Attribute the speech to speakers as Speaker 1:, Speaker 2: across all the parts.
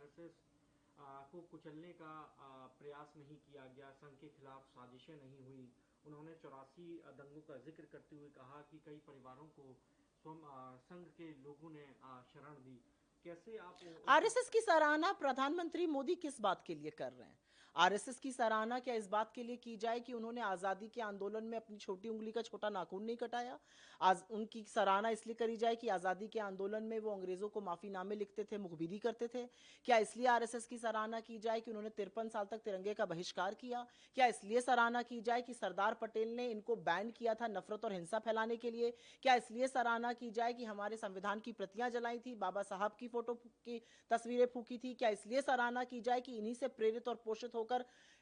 Speaker 1: RSS को कुचलने का प्रयास नहीं किया गया, संघ के खिलाफ साजिशें नहीं हुई। उन्होंने 84 दंगों का जिक्र करते हुए कहा कि कई परिवारों को संघ के लोगों ने शरण दी। कैसे आप
Speaker 2: आरएसएस की सराहना प्रधानमंत्री मोदी किस बात के लिए कर रहे हैं? आरएसएस की सराहना क्या इस बात के लिए की जाए कि उन्होंने आजादी के आंदोलन में अपनी छोटी उंगली का छोटा नाखून नहीं कटाया? आज उनकी सराहना इसलिए करी जाए कि आजादी के आंदोलन में वो अंग्रेजों को माफीनामे लिखते थे, मुखबिरी करते थे? क्या इसलिए आरएसएस की सराहना की जाए कि उन्होंने 53 साल तक तिरंगे का बहिष्कार किया? क्या इसलिए सराहना की जाए कि सरदार पटेल ने इनको बैन किया था नफरत और हिंसा फैलाने के लिए? क्या इसलिए सराहना की जाए कि हमारे संविधान की प्रतियां जलाई थी, बाबा साहब की फोटो की तस्वीरें फूकी थी? क्या इसलिए सराहना की जाए कि इन्हीं से प्रेरित और पोषित होकर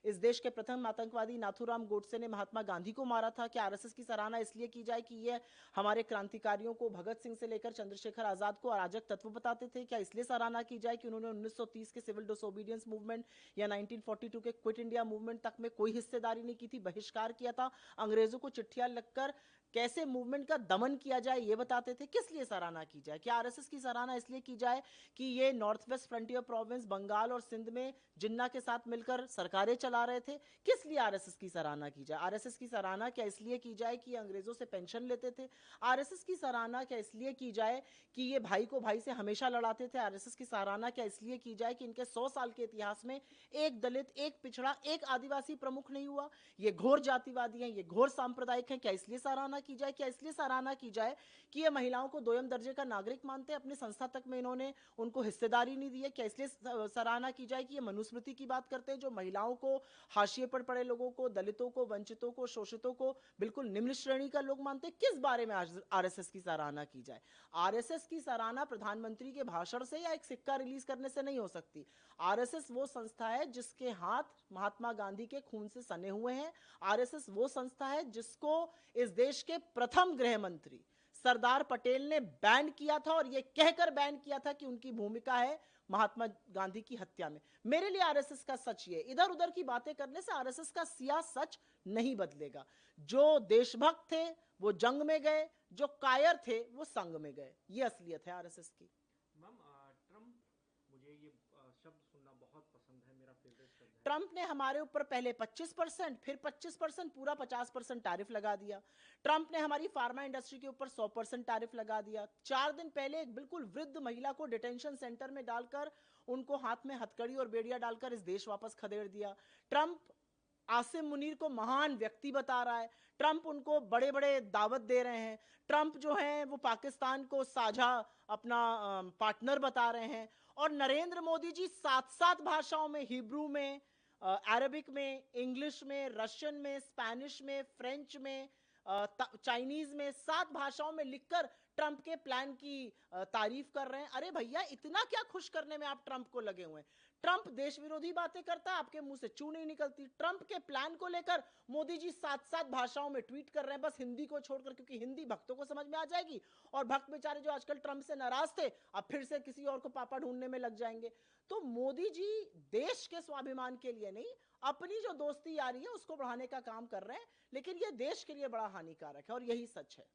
Speaker 2: इस देश के प्रथम आतंकवादी नाथूराम गोडसे ने महात्मा गांधी को मारा था? क्या आरएसएस की सराहना इसलिए की जाए कि यह हमारे क्रांतिकारियों को भगत सिंह से लेकर चंद्रशेखर आजाद को अराजक तत्व बताते थे? क्या इसलिए सराहना की जाए कि उन्होंने 1930 के सिविल डिसोबीडियंस मूवमेंट या 1942 के क्विट इंडिया मूवमेंट तक में कोई हिस्सेदारी नहीं की थी, बहिष्कार किया था, अंग्रेजों को चिट्ठियां लिखकर कैसे मूवमेंट का दमन किया जाए ये बताते थे? किस लिए सराहना की जाए? क्या आरएसएस की सराहना इसलिए की जाए कि ये north west frontier province Bengal और सिंध में जिन्ना के साथ मिलकर सरकारें चला रहे थे? किस लिए आरएसएस की सराहना की जाए? आरएसएस की सराहना क्या इसलिए की जाए कि ये अंग्रेजों से पेंशन लेते थे? आरएसएस की सराहना क्या इसलिए की जाए कि ये भाई को भाई से हमेशा लड़ाते थे? आरएसएस की सराहना क्या इसलिए की जाए कि इनके 100 साल के इतिहास में एक दलित, एक पिछड़ा, एक आदिवासी प्रमुख नहीं हुआ? ये घोर जातिवादी हैं, ये घोर सांप्रदायिक हैं। क्या इसलिए सराहना की जाए? क्या इसलिए सराहना की जाए कि ये महिलाओं को दोयम दर्जे का नागरिक मानते हैं? अपनी संस्था तक में इन्होंने उनको हिस्सेदारी नहीं दी है। क्या इसलिए सराहना की जाए कि ये मनुस्मृति की बात करते हैं, जो महिलाओं को, हाशिए पर पड़े लोगों को, दलितों को, वंचितों को, शोषितों को बिल्कुल निम्न श्रेणी का लोग मानते हैं? किस बारे में आरएसएस की सराहना की जाए? आरएसएस की सराहना प्रधानमंत्री के भाषण से या एक सिक्का रिलीज करने से नहीं हो सकती। आरएसएस वो संस्था है जिसके हाथ महात्मा गांधी के खून से सने हुए हैं। आरएसएस वो संस्था है जिसको इस देश के प्रथम गृह मंत्री सरदार पटेल ने बैन किया था, और यह कहकर बैन किया था कि उनकी भूमिका है महात्मा गांधी की हत्या में। मेरे लिए आरएसएस का सच ये, इधर उधर की बातें करने से आरएसएस का सिया सच नहीं बदलेगा। जो देशभक्त थे वो जंग में गए, जो कायर थे वो संग में गए। ये असलियत है आरएसएस की।
Speaker 1: मैम, ट्रम्प, मुझे ये शब्द सुनना बहुत पसंद है, मेरा फेवरेट शब्द है।
Speaker 2: ट्रंप ने हमारे ऊपर पहले 25%, फिर 25%, पूरा 50% टैरिफ लगा दिया। ट्रंप ने हमारी फार्मा इंडस्ट्री के ऊपर 100% टैरिफ लगा दिया। 4 दिन पहले एक बिल्कुल वृद्ध महिला को डिटेंशन सेंटर में डालकर उनको हाथ में हथकड़ी और बेड़िया डालकर इस देश वापस खदेड़ दिया। ट्रंप आसिम मुनीर को महान व्यक्ति बता रहा है। ट्रंप उनको बड़े बड़े दावत दे रहे हैं। ट्रंप जो है वो पाकिस्तान को साझा अपना पार्टनर बता रहे हैं। और नरेंद्र मोदी जी 7-7 भाषाओं में, हिब्रू में, अरबिक में, इंग्लिश में, रशियन में, स्पेनिश में, फ्रेंच में, चाइनीज में, 7 भाषाओं में लिखकर ट्रंप के प्लान की तारीफ कर रहे हैं। अरे भैया, इतना क्या खुश करने में आप ट्रंप को लगे हुए हैं? ट्रंप देश विरोधी बातें करता है, आपके मुंह से चू नहीं निकलती। ट्रंप के प्लान को लेकर मोदी जी 7-7 भाषाओं में ट्वीट कर रहे हैं, बस हिंदी को छोड़कर, क्योंकि हिंदी भक्तों को समझ में आ जाएगी, और भक्त बेचारे जो आजकल ट्रंप से नाराज थे अब फिर से किसी और को पापा ढूंढने में लग जाएंगे। तो मोदी जी देश के स्वाभिमान के लिए नहीं, अपनी जो दोस्ती यारी है उसको बढ़ाने का काम कर रहे हैं, लेकिन ये देश के लिए बड़ा हानिकारक है, और यही सच है।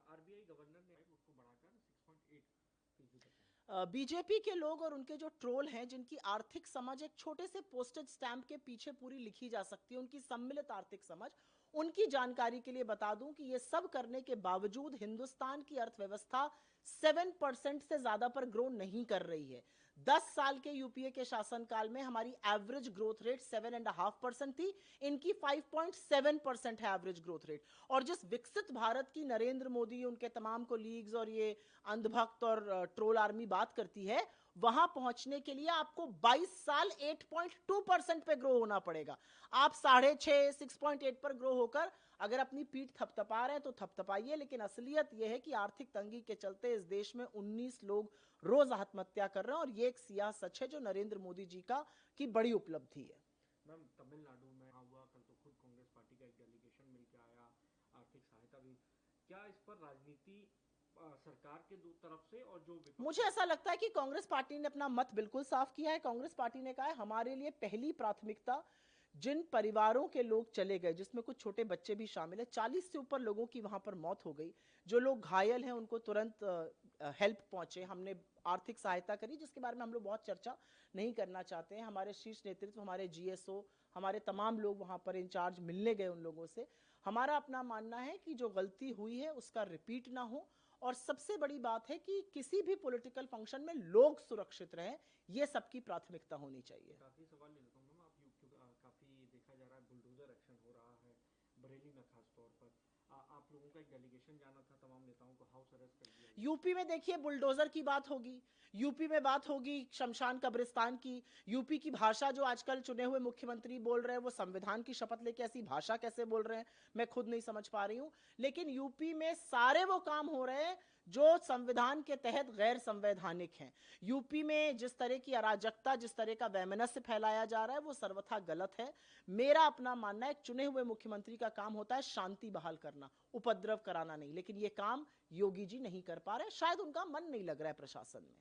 Speaker 1: आरबीआई गवर्नर ने उसको बढ़ाकर 6.8%
Speaker 2: बीजेपी के लोग और उनके जो ट्रोल हैं, जिनकी आर्थिक समझ एक छोटे से पोस्टेज स्टैंप के पीछे पूरी लिखी जा सकती है, उनकी सम्मिलित आर्थिक समझ, उनकी जानकारी के लिए बता दूं कि ये सब करने के बावजूद हिंदुस्तान की अर्थव्यवस्था 7% से ज्यादा पर ग्रो नहीं कर रही है। 10 साल के यूपीए के शासनकाल में हमारी एवरेज ग्रोथ रेट 7.5% थी, इनकी 5.7% है एवरेज ग्रोथ रेट। और जिस विकसित भारत की नरेंद्र मोदी, उनके तमाम कोलीग्स और ये अंधभक्त और ट्रोल आर्मी बात करती है, वहां पहुंचने के लिए आपको 22 साल 8.2% पे ग्रो होना पड़ेगा। आप 6.5 6.8 पर ग्रो होकर अगर अपनी पीठ थपथपा रहे हैं तो थपथपाइए, लेकिन असलियत यह है कि आर्थिक तंगी के चलते इस देश में 19 लोग रोज आत्महत्या कर रहे हैं, और यह एक सियाह सच है जो नरेंद्र मोदी जी का की बड़ी उपलब्धि है।
Speaker 1: मैम, तमिलनाडु में हुआ कल, तो खुद कांग्रेस पार्टी का एक डेलीगेशन मिलकर आया, आर्थिक सहायता भी। क्या इस पर राजनीति सरकार के दो तरफ से, और जो
Speaker 2: मुझे ऐसा लगता है कि कांग्रेस पार्टी ने अपना मत बिल्कुल साफ किया है। कांग्रेस पार्टी ने कहा है हमारे लिए पहली प्राथमिकता जिन परिवारों के लोग चले गए, जिसमें कुछ छोटे बच्चे भी शामिल है, 40 से ऊपर लोगों की वहां पर मौत हो गई, जो लोग घायल हैं उनको तुरंत हेल्प पहुंचे। हमने आर्थिक सहायता करी, जिसके बारे में हम लोग बहुत चर्चा नहीं करना चाहते हैं। हमारे शीर्ष नेतृत्व, हमारे जीएसओ, हमारे तमाम लोग वहां पर इंचार्ज मिलने गए उन लोगों से। हमारा अपना मानना है कि जो गलती हुई है उसका रिपीट ना हो, और सबसे बड़ी बात है कि किसी भी पॉलिटिकल फंक्शन में लोग सुरक्षित रहें, ये सबकी प्राथमिकता होनी चाहिए।
Speaker 1: काफी सवाल ले लेता हूँ मैम, काफी देखा जा रहा है बुलडोजर एक्शन हो रहा है बरेली में खास तौर पर। आप लोगों का एक डेलीगेशन जाना था, तमाम नेताओं को हाउस अरेस्ट कर दिया।
Speaker 2: यूपी में देखिए बुलडोजर की बात होगी, यूपी में बात होगी शमशान कब्रिस्तान की। यूपी की भाषा जो आजकल चुने हुए मुख्यमंत्री बोल रहे हैं, वो संविधान की शपथ लेके ऐसी भाषा कैसे बोल रहे हैं, मैं खुद नहीं समझ पा रही हूं। लेकिन यूपी में सारे वो काम हो रहे हैं जो संविधान के तहत गैर संवैधानिक हैं। यूपी में जिस तरह की अराजकता, जिस तरह का वैमनस्य फैलाया जा रहा है, वो सर्वथा गलत है। मेरा अपना मानना है, चुने हुए मुख्यमंत्री का काम होता है शांति बहाल करना, उपद्रव कराना नहीं। लेकिन ये काम योगी जी नहीं कर पा रहे, शायद उनका मन नहीं लग रहा है प्रशासन में।